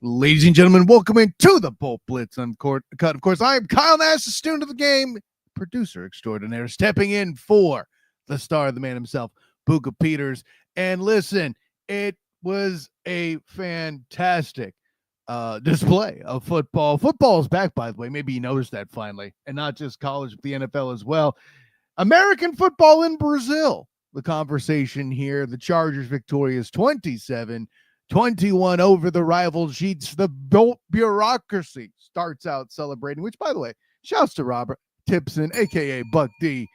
Ladies and gentlemen, welcome into the Bolt Blitz Uncut. Of course, I am Kyle Nash, the student of the game, producer extraordinaire, stepping in for the star, the man himself, Booga Peters. And listen, it was a fantastic display of football. Football is back, by the way. Maybe you noticed that finally, and not just college, but the NFL as well. American football in Brazil. The conversation here, the Chargers victorious 27-21 over the rival Sheets. The Bolt bureaucracy starts out celebrating, which, by the way, shouts to Robert Tipson, a.k.a. Buck D.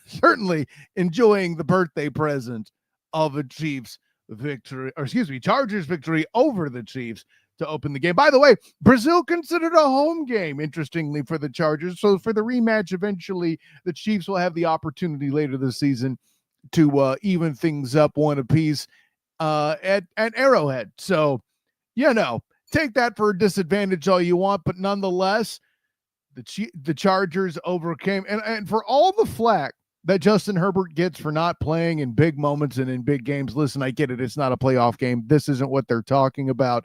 Certainly enjoying the birthday present of a Chiefs victory, Chargers victory over the Chiefs to open the game. By the way, Brazil considered a home game, interestingly, for the Chargers. So for the rematch, eventually, the Chiefs will have the opportunity later this season to even things up one apiece at Arrowhead. So, take that for a disadvantage all you want, but nonetheless, the Chargers overcame. And for all the flack that Justin Herbert gets for not playing in big moments and in big games, listen, I get it. It's not a playoff game. This isn't what they're talking about.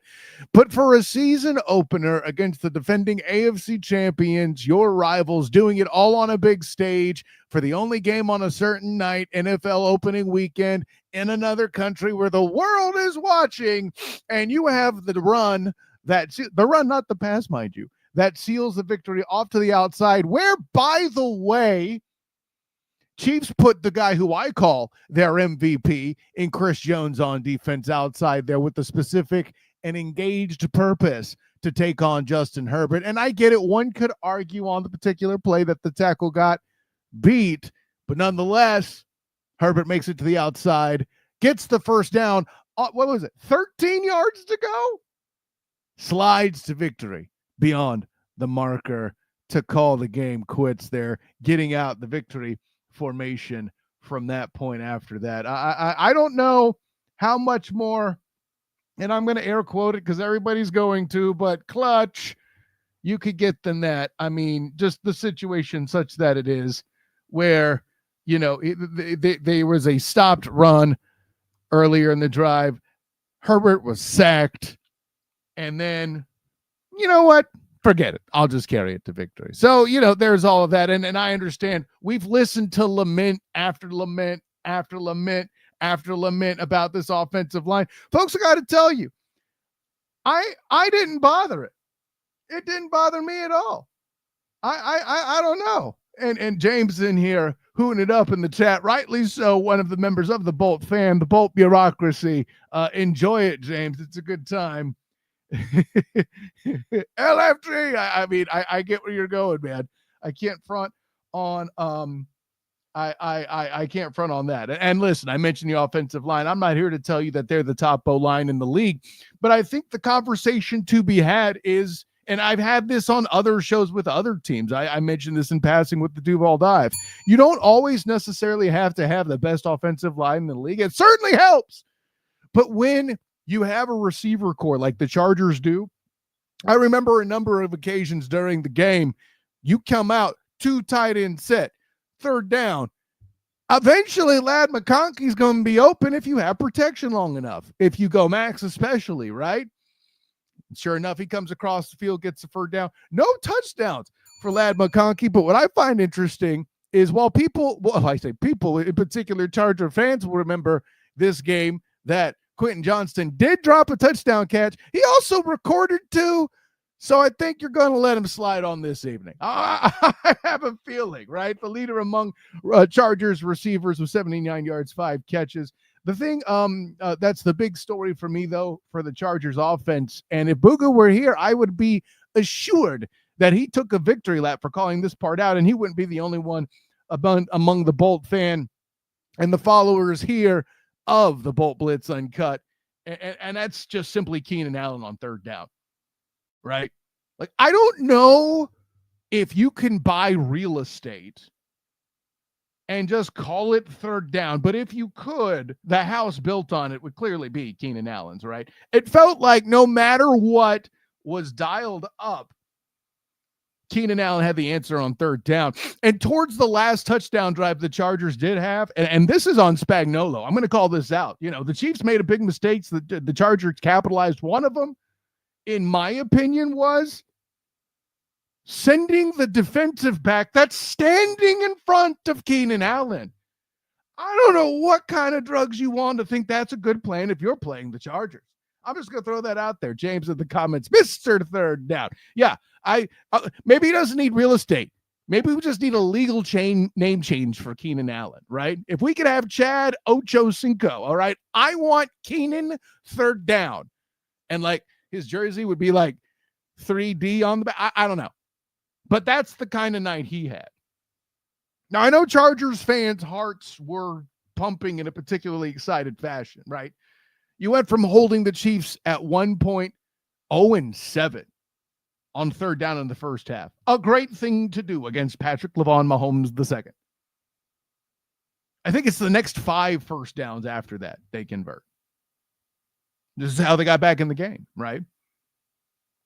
But for a season opener against the defending AFC champions, your rivals, doing it all on a big stage for the only game on a certain night, NFL opening weekend in another country where the world is watching, and you have the run, not the pass, mind you, that seals the victory off to the outside, where, by the way, Chiefs put the guy who I call their MVP in Chris Jones on defense outside there with the specific and engaged purpose to take on Justin Herbert. And I get it. One could argue on the particular play that the tackle got beat, but nonetheless, Herbert makes it to the outside, gets the first down. 13 yards to go? Slides to victory beyond the marker to call the game quits there, getting out the victory formation from that point after that. I don't know how much more, and I'm going to air quote it because everybody's going to, but clutch you could get than that. I mean, just the situation such that it is where, there was a stopped run earlier in the drive. Herbert was sacked, and then, you know what? Forget it. I'll just carry it to victory. So, there's all of that. And I understand we've listened to lament after lament after lament after lament about this offensive line. Folks, I got to tell you, I didn't bother it. It didn't bother me at all. I don't know. And James in here hooting it up in the chat, rightly so, one of the members of the Bolt fan, the Bolt bureaucracy. Enjoy it, James. It's a good time. LFG. I get where you're going, man. I can't front on I can't front on that. And listen, I mentioned the offensive line. I'm not here to tell you that they're the top O line in the league, but I think the conversation to be had is, and I've had this on other shows with other teams. I mentioned this in passing with the Duval Dive. You don't always necessarily have to have the best offensive line in the league. It certainly helps, but when you have a receiver core like the Chargers do, I remember a number of occasions during the game, you come out, 2 tight end set, third down. Eventually, Ladd McConkey's going to be open if you have protection long enough. If you go max especially, right? Sure enough, he comes across the field, gets the third down. No touchdowns for Ladd McConkey, but what I find interesting is while I say people, in particular Charger fans will remember this game that Quentin Johnston did drop a touchdown catch. He also recorded 2. So I think you're going to let him slide on this evening. I have a feeling, right? The leader among Chargers receivers with 79 yards, 5 catches. The thing, that's the big story for me, though, for the Chargers offense. And if Booga were here, I would be assured that he took a victory lap for calling this part out, and he wouldn't be the only one among the Bolt fan and the followers here of the Bolt Blitz Uncut. And that's just simply Keenan Allen on third down, right? Like, I don't know if you can buy real estate and just call it third down, but if you could, the house built on it would clearly be Keenan Allen's, right? It felt like no matter what was dialed up, Keenan Allen had the answer on third down. And towards the last touchdown drive the Chargers did have, and this is on Spagnuolo. I'm going to call this out. The Chiefs made a big mistake. The Chargers capitalized one of them. in my opinion, was sending the defensive back that's standing in front of Keenan Allen. I don't know what kind of drugs you want to think that's a good plan if you're playing the Chargers. I'm just going to throw that out there. James in the comments, Mr. Third Down. Yeah, maybe he doesn't need real estate. Maybe we just need a legal name change for Keenan Allen, right? If we could have Chad Ochocinco, all right? I want Keenan Third Down. And like his jersey would be like 3D on the back. I don't know. But that's the kind of night he had. Now, I know Chargers fans' hearts were pumping in a particularly excited fashion, right? You went from holding the Chiefs at 1 point 0-7 on third down in the first half. A great thing to do against Patrick Mahomes II. I think it's the next 5 first downs after that they convert. This is how they got back in the game, right?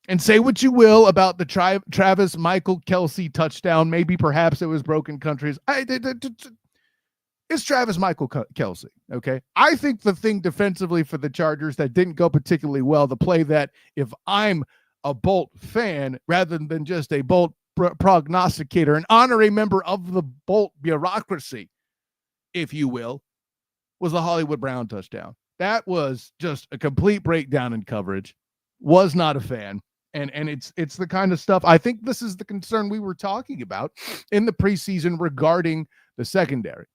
And say what you will about the Travis Michael Kelce touchdown. Maybe perhaps it was broken countries. It's Travis Michael Kelce, okay? I think the thing defensively for the Chargers that didn't go particularly well, the play that if I'm a Bolt fan rather than just a Bolt prognosticator, an honorary member of the Bolt bureaucracy, if you will, was the Hollywood Brown touchdown. That was just a complete breakdown in coverage. Was not a fan. And it's the kind of stuff, I think this is the concern we were talking about in the preseason regarding the secondary.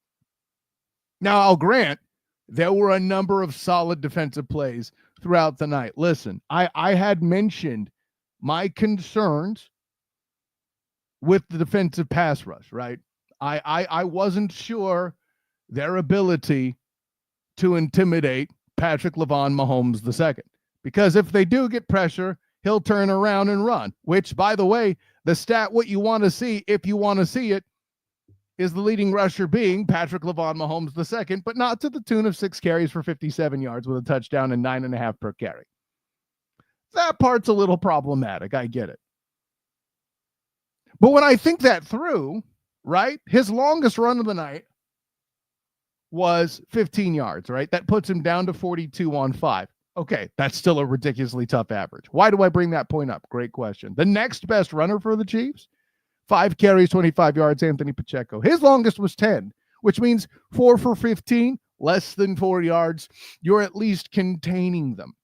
Now, I'll grant there were a number of solid defensive plays throughout the night. Listen, I had mentioned my concerns with the defensive pass rush, right? I wasn't sure their ability to intimidate Patrick Mahomes II. Because if they do get pressure, he'll turn around and run, which, by the way, the stat, what you want to see, if you want to see it, is the leading rusher being Patrick Mahomes II, but not to the tune of 6 carries for 57 yards with a touchdown and 9.5 per carry. That part's a little problematic. I get it. But when I think that through, right, his longest run of the night was 15 yards, right? That puts him down to 42 on 5. Okay, that's still a ridiculously tough average. Why do I bring that point up? Great question. The next best runner for the Chiefs, 5 carries, 25 yards, Anthony Pacheco. His longest was 10, which means 4 for 15, less than 4 yards. You're at least containing them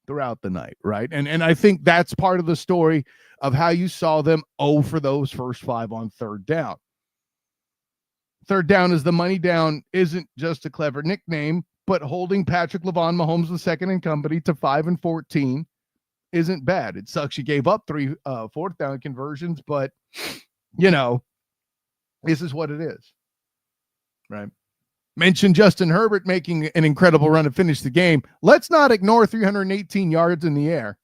throughout the night, right? And I think that's part of the story of how you saw them for those first 5 on third down. Third down is the money down isn't just a clever nickname, but holding Patrick Mahomes II and company to 5 and 14 isn't bad. It sucks you gave up 3 fourth down conversions, but, you know, this is what it is, right? Mentioned Justin Herbert making an incredible run to finish the game. Let's not ignore 318 yards in the air.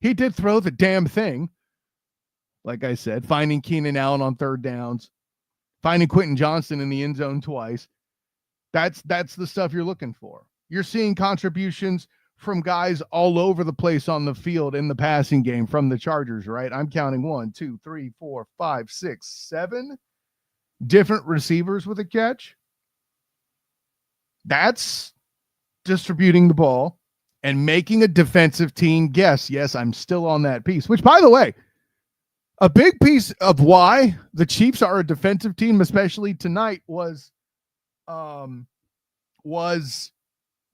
He did throw the damn thing. Like I said, finding Keenan Allen on third downs, finding Quentin Johnston in the end zone twice. That's the stuff you're looking for. You're seeing contributions from guys all over the place on the field in the passing game from the Chargers, right? I'm counting 1, 2, 3, 4, 5, 6, 7 different receivers with a catch. That's distributing the ball and making a defensive team guess. Yes, I'm still on that piece, which, by the way, a big piece of why the Chiefs are a defensive team, especially tonight, was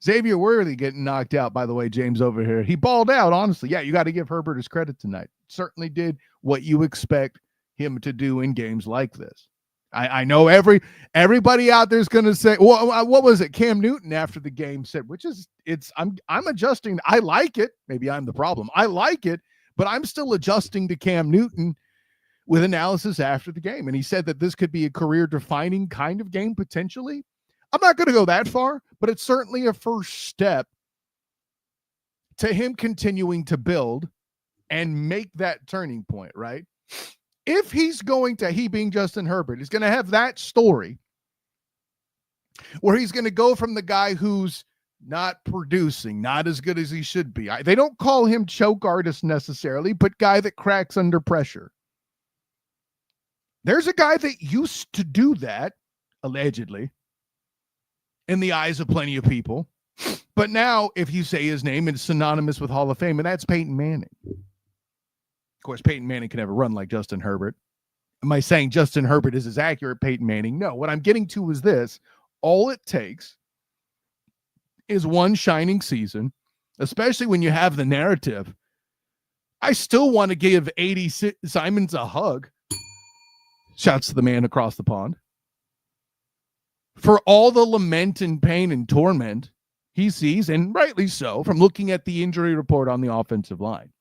Xavier Worthy getting knocked out, by the way, James over here. He balled out, honestly. Yeah, you got to give Herbert his credit tonight. Certainly did what you expect him to do in games like this. I know everybody out there is going to say, well, what was it? Cam Newton after the game said, I'm adjusting. I like it. Maybe I'm the problem. I like it, but I'm still adjusting to Cam Newton with analysis after the game. And he said that this could be a career-defining kind of game potentially. I'm not going to go that far, but it's certainly a first step to him continuing to build and make that turning point, right? If he's going to, he being Justin Herbert, is going to have that story where he's going to go from the guy who's not producing, not as good as he should be. They don't call him choke artist necessarily, but guy that cracks under pressure. There's a guy that used to do that, allegedly, in the eyes of plenty of people. But now, if you say his name, it's synonymous with Hall of Fame, and that's Peyton Manning. Of course, Peyton Manning can never run like Justin Herbert. Am I saying Justin Herbert is as accurate Peyton Manning? No. What I'm getting to is this. All it takes is one shining season, especially when you have the narrative. I still want to give 80 Simons a hug. Shouts to the man across the pond. For all the lament and pain and torment he sees, and rightly so, from looking at the injury report on the offensive line.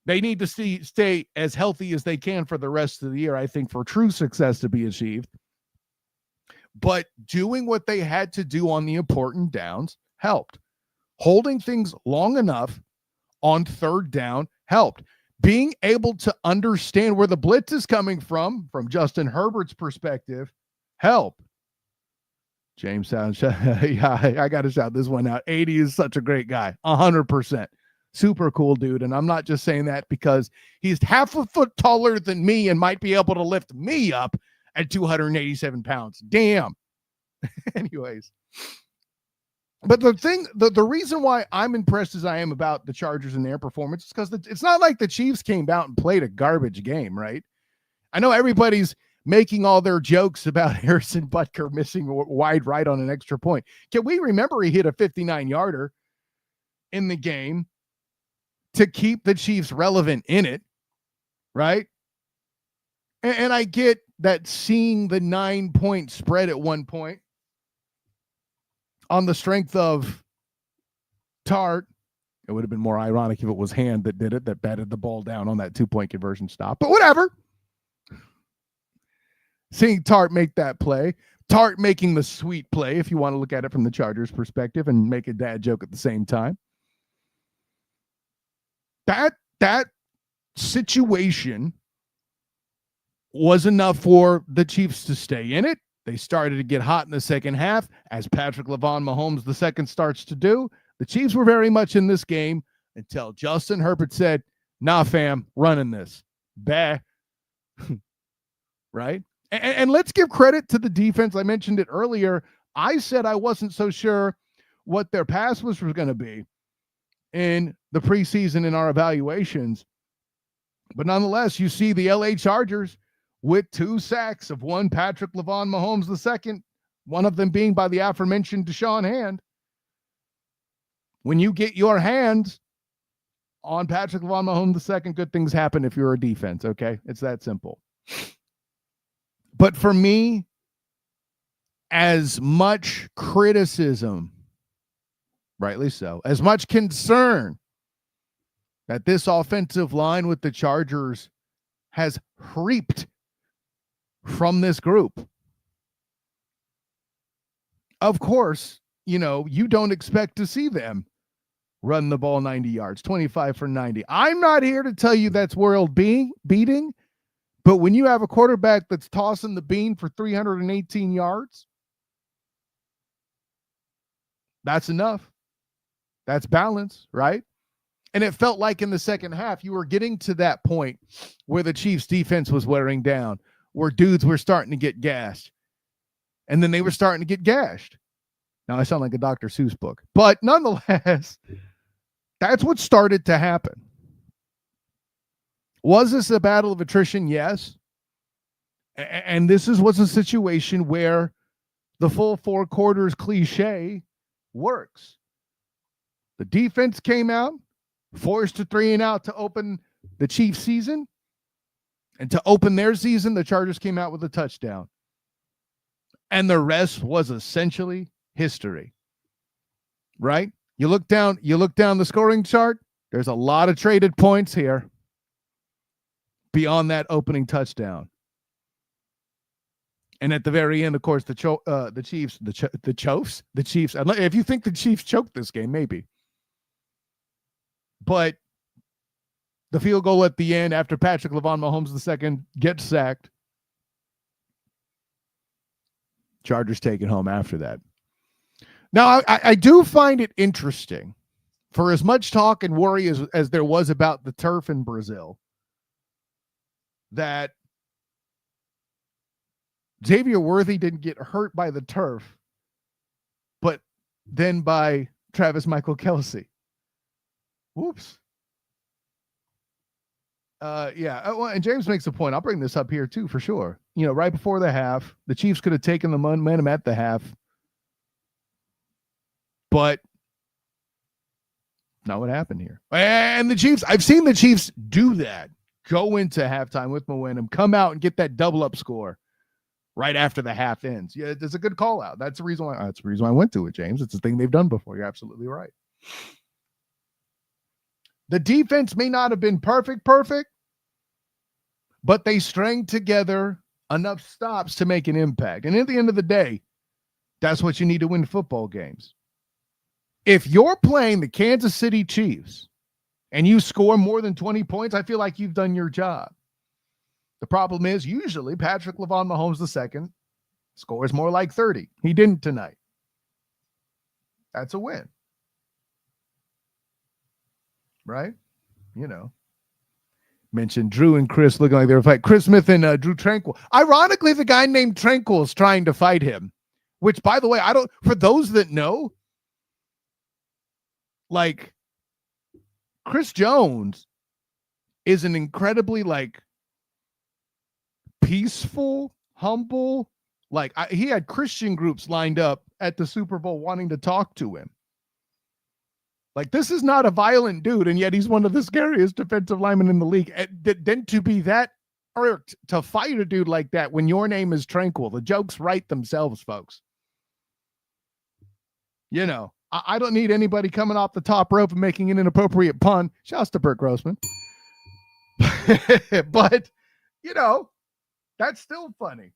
They need to stay as healthy as they can for the rest of the year, I think, for true success to be achieved. But doing what they had to do on the important downs helped. Holding things long enough on third down helped. Being able to understand where the blitz is coming from Justin Herbert's perspective, helped. James Sound, yeah, I got to shout this one out. 80 is such a great guy, 100%. Super cool dude, and I'm not just saying that because he's half a foot taller than me and might be able to lift me up at 287 pounds. Damn. Anyways. But the reason why I'm impressed as I am about the Chargers and their performance is because it's not like the Chiefs came out and played a garbage game, right? I know everybody's making all their jokes about Harrison Butker missing wide right on an extra point. Can we remember he hit a 59-yarder in the game to keep the Chiefs relevant in it, right? And I get that seeing the 9-point spread at one point on the strength of Tart, it would have been more ironic if it was Hand that did it, that batted the ball down on that 2-point conversion stop. But whatever. Seeing Tart make that play, Tart making the sweet play, if you want to look at it from the Chargers' perspective and make a dad joke at the same time. That situation was enough for the Chiefs to stay in it. They started to get hot in the second half, as Patrick Mahomes II starts to do. The Chiefs were very much in this game until Justin Herbert said, nah, fam, running this. Bah. Right? And let's give credit to the defense. I mentioned it earlier. I said I wasn't so sure what their pass was going to be in the preseason in our evaluations. But nonetheless, you see the LA Chargers with 2 sacks of one Patrick Mahomes II, one of them being by the aforementioned Deshaun Hand. When you get your hands on Patrick Mahomes II, good things happen if you're a defense, okay? It's that simple. But for me, as much criticism, rightly so, as much concern that this offensive line with the Chargers has reaped from this group. Of course, you don't expect to see them run the ball 90 yards, 25 for 90. I'm not here to tell you that's world beating, but when you have a quarterback that's tossing the bean for 318 yards, that's enough. That's balance, right? And it felt like in the second half, you were getting to that point where the Chiefs defense was wearing down, where dudes were starting to get gashed. And then they were starting to get gashed. Now I sound like a Dr. Seuss book, but nonetheless, that's what started to happen. Was this a battle of attrition? Yes. And this was a situation where the full 4 quarters cliche works. The defense came out, forced a 3 and out to open the Chiefs season. And to open their season, the Chargers came out with a touchdown. And the rest was essentially history. Right? You look down the scoring chart, there's a lot of traded points here beyond that opening touchdown. And at the very end, of course, the Chiefs, the Chiefs, if you think the Chiefs choked this game, maybe. But the field goal at the end after Patrick Mahomes II gets sacked, Chargers take it home after that. Now, I do find it interesting, for as much talk and worry as there was about the turf in Brazil, that Xavier Worthy didn't get hurt by the turf, but than by Travis Michael Kelce. Whoops. And James makes a point. I'll bring this up here too, for sure. Right before the half, the Chiefs could have taken the momentum at the half, but not what happened here. And the Chiefs, I've seen the Chiefs do that. Go into halftime with momentum, come out and get that double up score right after the half ends. Yeah, it's a good call out. That's the reason why I went to it, James. It's a thing they've done before. You're absolutely right. The defense may not have been perfect, but they strung together enough stops to make an impact. And at the end of the day, that's what you need to win football games. If you're playing the Kansas City Chiefs and you score more than 20 points, I feel like you've done your job. The problem is usually Patrick Mahomes II scores more like 30. He didn't tonight. That's a win. Right? Mentioned Drew and Chris looking like they were fighting. Chris Smith and Drew Tranquil. Ironically, the guy named Tranquil is trying to fight him, which, by the way, for those that know, like, Chris Jones is an incredibly, like, peaceful, humble, he had Christian groups lined up at the Super Bowl wanting to talk to him. Like, this is not a violent dude, and yet he's one of the scariest defensive linemen in the league. Then to be that irked to fight a dude like that when your name is Tranquil, the jokes write themselves, folks. I don't need anybody coming off the top rope and making an inappropriate pun. Shouts to Burt Grossman. But, that's still funny.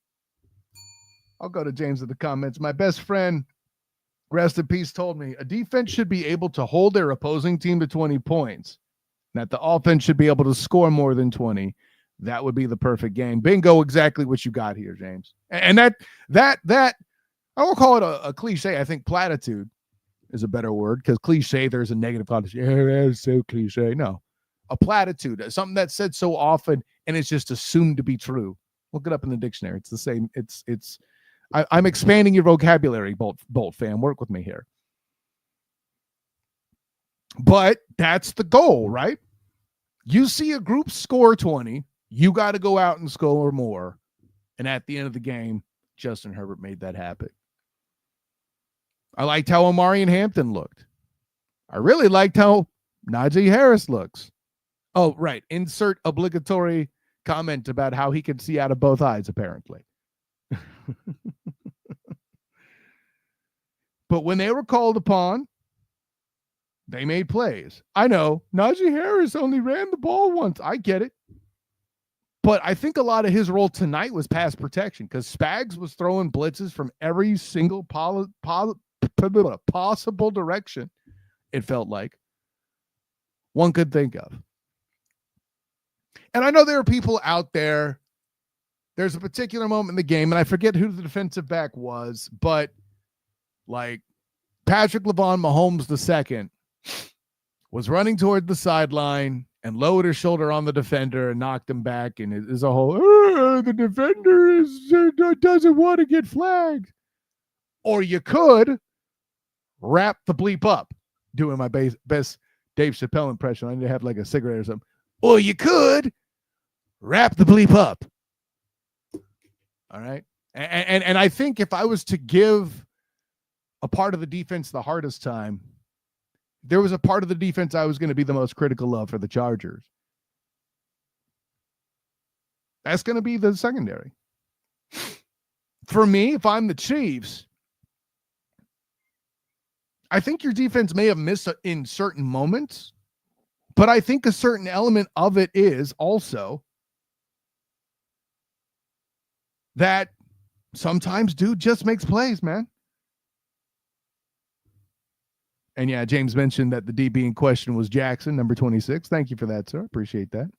I'll go to James in the comments. My best friend, rest in peace, told me a defense should be able to hold their opposing team to 20 points. That the offense should be able to score more than 20. That would be the perfect game. Bingo, exactly what you got here, James. And that I won't call it a cliche. I think platitude is a better word, because cliche, there's a negative connotation. Yeah, that's so cliche. No, a platitude, something that's said so often and it's just assumed to be true. Look it up in the dictionary. It's the same. I'm expanding your vocabulary, Bolt fam. Work with me here. But that's the goal, right? You see a group score 20, you got to go out and score more. And at the end of the game, Justin Herbert made that happen. I liked how Omarion Hampton looked. I really liked how Najee Harris looks. Oh, right. Insert obligatory comment about how he can see out of both eyes, apparently. But when they were called upon, they made plays. I know Najee Harris only ran the ball once. I get it. But I think a lot of his role tonight was pass protection, because Spags was throwing blitzes from every single possible direction, it felt like, one could think of. And I know there are people out there, there's a particular moment in the game, and I forget who the defensive back was, but like Patrick Mahomes II was running toward the sideline and lowered his shoulder on the defender and knocked him back, and it is a whole, the defender doesn't want to get flagged. Or you could wrap the bleep up, doing my best Dave Chappelle impression. I need to have like a cigarette or something. Or you could wrap the bleep up. All right. And I think if I was to give a part of the defense the hardest time, there was a part of the defense I was going to be the most critical of for the Chargers. That's going to be the secondary. For me, if I'm the Chiefs, I think your defense may have missed in certain moments, but I think a certain element of it is also that sometimes dude just makes plays, man. And yeah, James mentioned that the DB in question was Jackson, number 26. Thank you for that, sir. Appreciate that.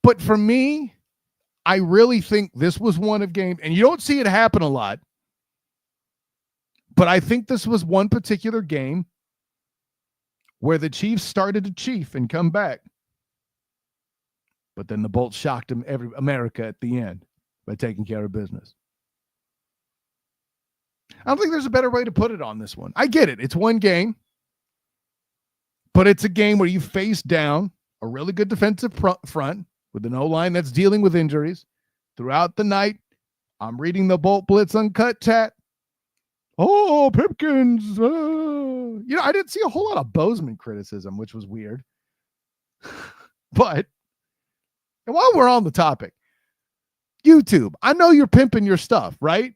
But for me, I really think this was one of game, and you don't see it happen a lot, but I think this was one particular game where the Chiefs started to chief and come back. But then the Bolts shocked America at the end by taking care of business. I don't think there's a better way to put it on this one. I get it. It's one game, but it's a game where you face down a really good defensive front with an O-line that's dealing with injuries throughout the night. I'm reading the Bolt Blitz Uncut chat. Oh, Pipkins. I didn't see a whole lot of Bozeman criticism, which was weird. But and while we're on the topic, YouTube, I know you're pimping your stuff, right?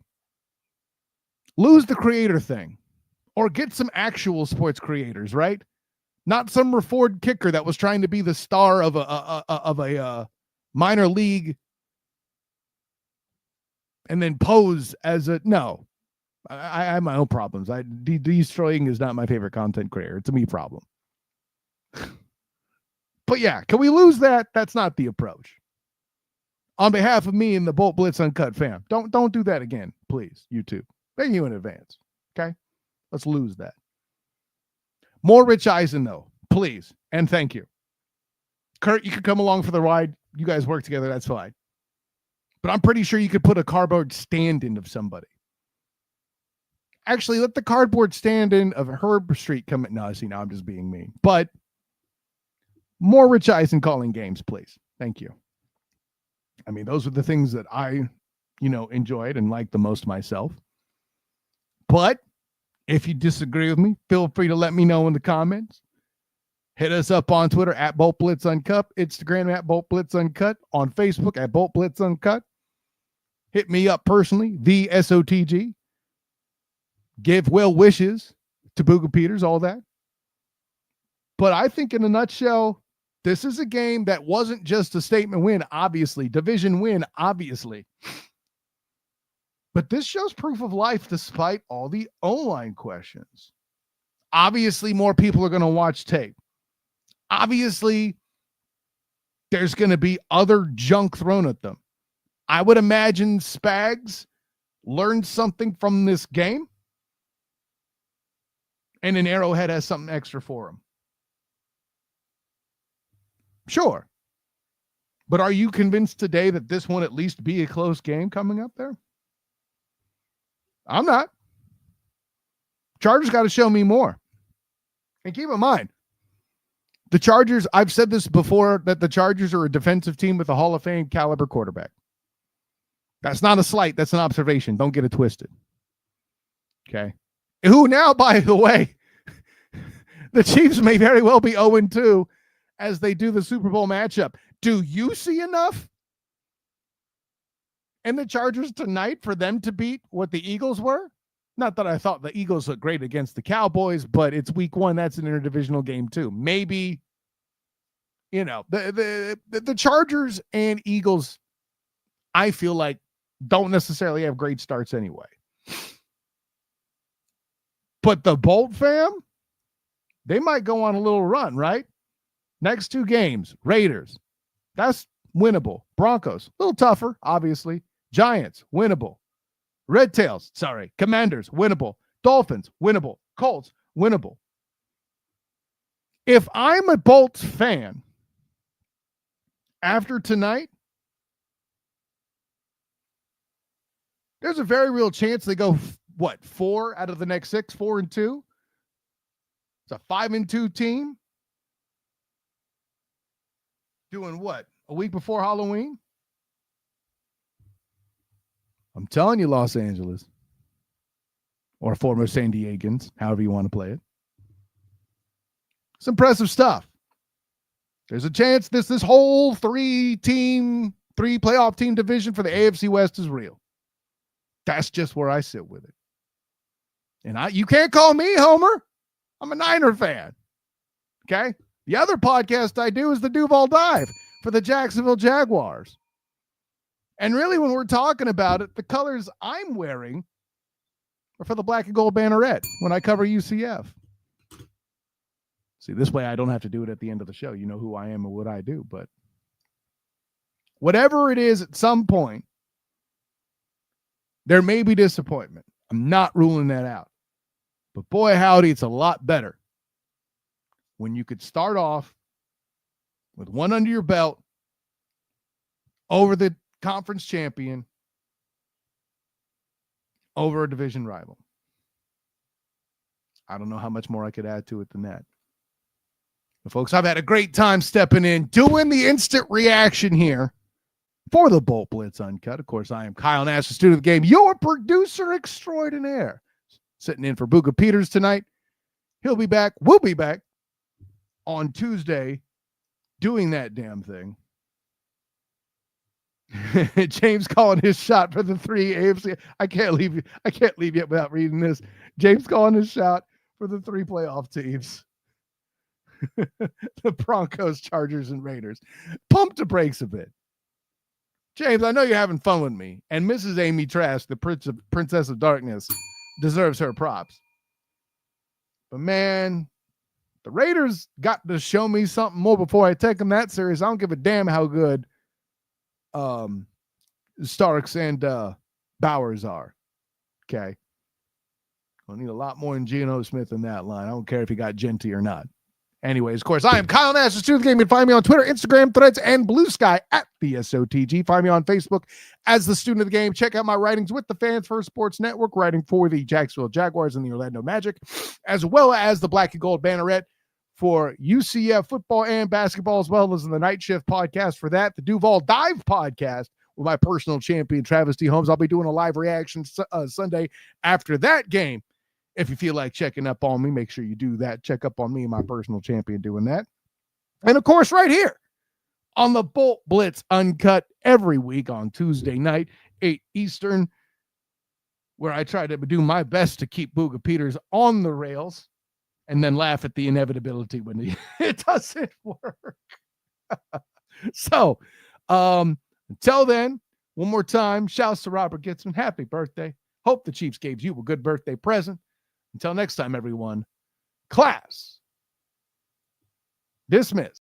Lose the creator thing or get some actual sports creators, right? Not some reformed kicker that was trying to be the star of a minor league and then pose as a no. I have my own problems. Destroying is not my favorite content creator. It's a me problem. But yeah, can we lose that? That's not the approach. On behalf of me and the Bolt Blitz Uncut fam, don't do that again, please, YouTube. Thank you in advance. Okay? Let's lose that. More Rich Eisen, though, please, and thank you. Kurt, you can come along for the ride. You guys work together, that's fine. But I'm pretty sure you could put a cardboard stand-in of somebody. Actually, let the cardboard stand-in of Herb Street come in. No, see, now I'm just being mean. But more Rich Eisen calling games, please. Thank you. I mean, those are the things that I, enjoyed and liked the most myself. But if you disagree with me, feel free to let me know in the comments. Hit us up on Twitter at Bolt Blitz Uncut, Instagram at Bolt Blitz Uncut, on Facebook at Bolt Blitz Uncut. Hit me up personally, the SOTG. Give well wishes to Booga Peters, all that. But I think in a nutshell, this is a game that wasn't just a statement win, obviously. Division win, obviously. But this shows proof of life despite all the O-line questions. Obviously, more people are going to watch tape. Obviously, there's going to be other junk thrown at them. I would imagine Spags learned something from this game. And an Arrowhead has something extra for him. Sure. But are you convinced today that this won't at least be a close game coming up there? I'm not. Chargers got to show me more. And keep in mind, the Chargers, I've said this before, that the Chargers are a defensive team with a Hall of Fame caliber quarterback. That's not a slight. That's an observation. Don't get it twisted. Okay. Who now, by the way, the Chiefs may very well be 0-2 as they do the Super Bowl matchup. Do you see enough in the Chargers tonight for them to beat what the Eagles were? Not that I thought the Eagles looked great against the Cowboys, but it's week 1. That's an interdivisional game too. Maybe, the Chargers and Eagles, I feel like, don't necessarily have great starts anyway. But the Bolt fam, they might go on a little run, right? Next 2 games, Raiders, that's winnable. Broncos, a little tougher, obviously. Giants, winnable. Commanders, winnable. Dolphins, winnable. Colts, winnable. If I'm a Bolts fan, after tonight, there's a very real chance they go, 4 out of the next 6, 4-2? It's a 5-2 team. Doing what? A week before Halloween? I'm telling you, Los Angeles. Or former San Diegans, however you want to play it. It's impressive stuff. There's a chance this whole 3 playoff team division for the AFC West is real. That's just where I sit with it. And you can't call me Homer. I'm a Niner fan. Okay? The other podcast I do is the Duval Dive for the Jacksonville Jaguars. And really, when we're talking about it, the colors I'm wearing are for the black and gold banneret when I cover UCF. See, this way I don't have to do it at the end of the show. You know who I am and what I do. But whatever it is, at some point, there may be disappointment. I'm not ruling that out. But boy, howdy, it's a lot better when you could start off with one under your belt over the conference champion, over a division rival. I don't know how much more I could add to it than that. But folks, I've had a great time stepping in, doing the instant reaction here for the Bolt Blitz Uncut. Of course, I am Kyle Nash, the student of the game, your producer extraordinaire. Sitting in for Booga Peters tonight. He'll be back. We'll be back on Tuesday doing that damn thing. James calling his shot for the 3 AFC. I can't leave yet without reading this. James calling his shot for the 3 playoff teams. The Broncos, Chargers, and Raiders. Pump the brakes a bit. James, I know you're having fun with me, and Mrs. Amy Trask, the Princess of Darkness, deserves her props. But man, the Raiders got to show me something more before I take them that serious. I don't give a damn how good Starks and Bowers are. Okay. I'll need a lot more than Geno Smith in that line. I don't care if he got Genty or not. Anyways, of course, I am Kyle Nash, the student of the game. You can find me on Twitter, Instagram, Threads, and Blue Sky at the SOTG. Find me on Facebook as the student of the game. Check out my writings with the Fans First Sports Network, writing for the Jacksonville Jaguars and the Orlando Magic, as well as the Black and Gold Banneret for UCF football and basketball, as well as the Night Shift podcast for that. The Duval Dive podcast with my personal champion, Travis D. Holmes. I'll be doing a live reaction Sunday after that game. If you feel like checking up on me, make sure you do that. Check up on me and my personal champion doing that. And, of course, right here on the Bolt Blitz Uncut every week on Tuesday night, 8 Eastern, where I try to do my best to keep Booga Peters on the rails and then laugh at the inevitability when it doesn't work. So, until then, one more time, shouts to Robert Gitzman. Happy birthday. Hope the Chiefs gave you a good birthday present. Until next time, everyone, class dismissed.